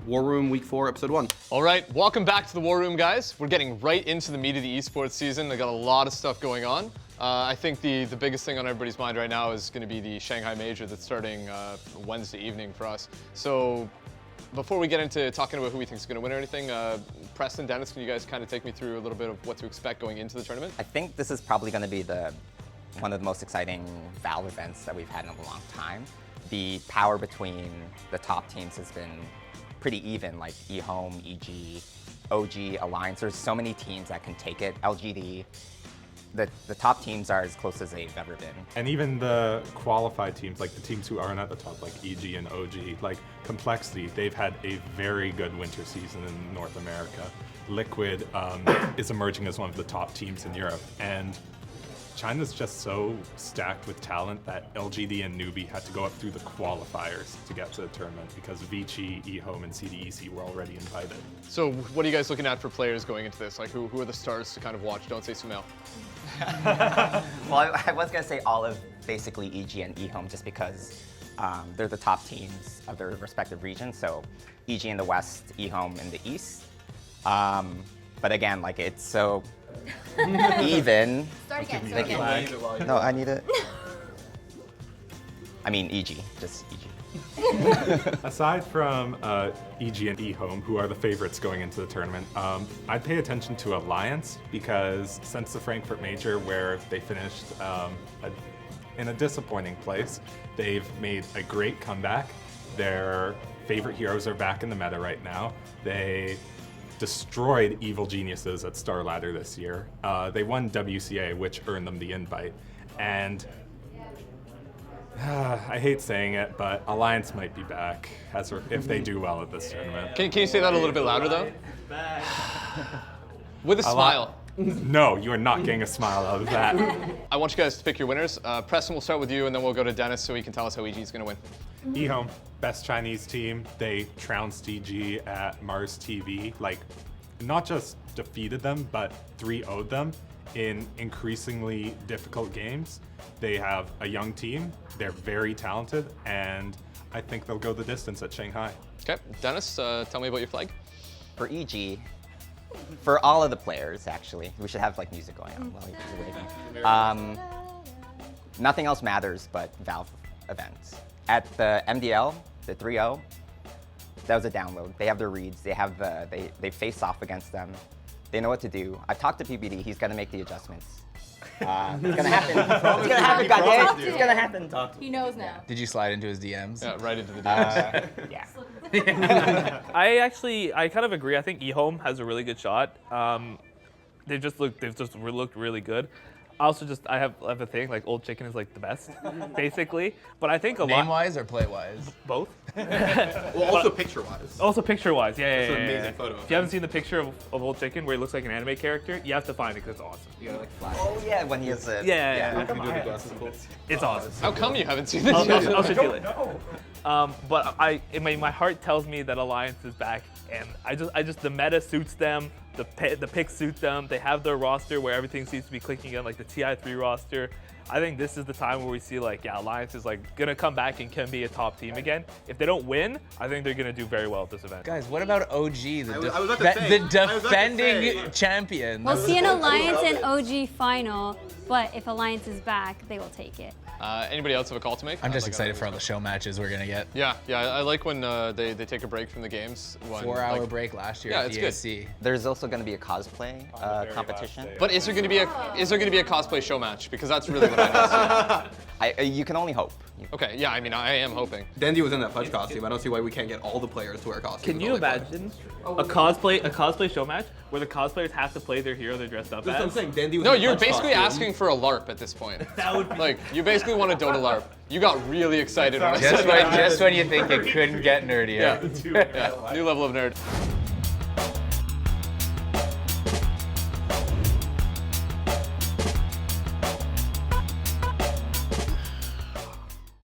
War Room Week 4, Episode 1. All right, welcome back to the War Room, guys. We're getting right into the meat of the esports season. I got a lot of stuff going on. I think the biggest thing on everybody's mind right now is going to be the Shanghai Major that's starting Wednesday evening for us. So before we get into talking about who we think is going to win or anything, Preston, Dennis, can you guys kind of take me through a little bit of what to expect going into the tournament? I think this is probably going to be one of the most exciting Valve events that we've had in a long time. The power between the top teams has been pretty even, like eHome, EG, OG, Alliance. There's so many teams that can take it. LGD. The top teams are as close as they've ever been. And even the qualified teams, like the teams who aren't at the top, like EG and OG, like Complexity, they've had a very good winter season in North America. Liquid is emerging as one of the top teams in Europe. And China's just so stacked with talent that LGD and Newbie had to go up through the qualifiers to get to the tournament because Vici, eHome, and CDEC were already invited. So what are you guys looking at for players going into this? Like who are the stars to kind of watch? Don't say Sumail. Well, I was going to say all of basically EG and eHome just because they're the top teams of their respective regions. So EG in the west, eHome in the east. But again, like it's so even. Start again. No, I need it. I mean EG, just EG. Aside from EG and eHome, who are the favorites going into the tournament, I'd pay attention to Alliance because since the Frankfurt Major, where they finished in a disappointing place, they've made a great comeback. Their favorite heroes are back in the meta right now. They destroyed Evil Geniuses at Star Ladder this year. They won WCA, which earned them the invite. And I hate saying it, but Alliance might be back if they do well at this tournament. Can you say that a little bit louder though? With a smile. No, you are not getting a smile out of that. I want you guys to pick your winners. Preston, we'll start with you, and then we'll go to Dennis so he can tell us how EG is going to win. eHome, best Chinese team. They trounced EG at Mars TV. Like, not just defeated them, but 3-0'd them in increasingly difficult games. They have a young team. They're very talented, and I think they'll go the distance at Shanghai. Okay, Dennis, tell me about your flag. For EG, for all of the players, actually, we should have like music going on while you're waiting. Nothing else matters but Valve events. At the MDL, the 3-0, that was a download. They have their reads. They have they face off against them. They know what to do. I've talked to PBD. He's gonna make the adjustments. It's gonna happen. It's gonna happen, goddamn. It's gonna happen. He knows now. Did you slide into his DMs? Yeah, right into the DMs. Yeah. I kind of agree. I think eHome has a really good shot. They've just looked really good. I have a thing, like Old Chicken is like the best, basically. But I think a lot. Name-wise or play-wise? Both. Well, also picture-wise. Also picture-wise, yeah. It's an amazing photo. If you haven't seen the picture of Old Chicken where he looks like an anime character, you have to find it because it's awesome. You gotta like flash. Oh yeah, when he has a It's awesome. How come you haven't seen this I'll yet? show you later. But my heart tells me that Alliance is back, and I just the meta suits them, the picks suit them. They have their roster where everything seems to be clicking in, like the TI3 roster. I think this is the time where we see like, yeah, Alliance is like gonna come back and can be a top team again. If they don't win, I think they're gonna do very well at this event. Guys, what about OG, the defending champion? We'll see an Alliance and OG final, but if Alliance is back, they will take it. Anybody else have a call to make? I'm just excited for all the show matches we're gonna get. Yeah, I like when they take a break from the games. 4-hour break last year at it's DAC. good. There's also going to be a cosplay competition. But is there going to be a cosplay show match? Because that's really what I want to see. You can only hope. Okay, yeah, I mean, I am hoping. Dendy was in that Pudge costume. I don't see why we can't get all the players to wear costumes. Can you imagine a cosplay show match where the cosplayers have to play their hero they're dressed up That's what I'm as? saying. Dendy was No, in the you're Pudge basically costume. asking for a LARP at this point. That would be Like, you basically want a Dota LARP. You got really excited when I said Just when you think it couldn't get nerdier. Yeah, new level of nerd.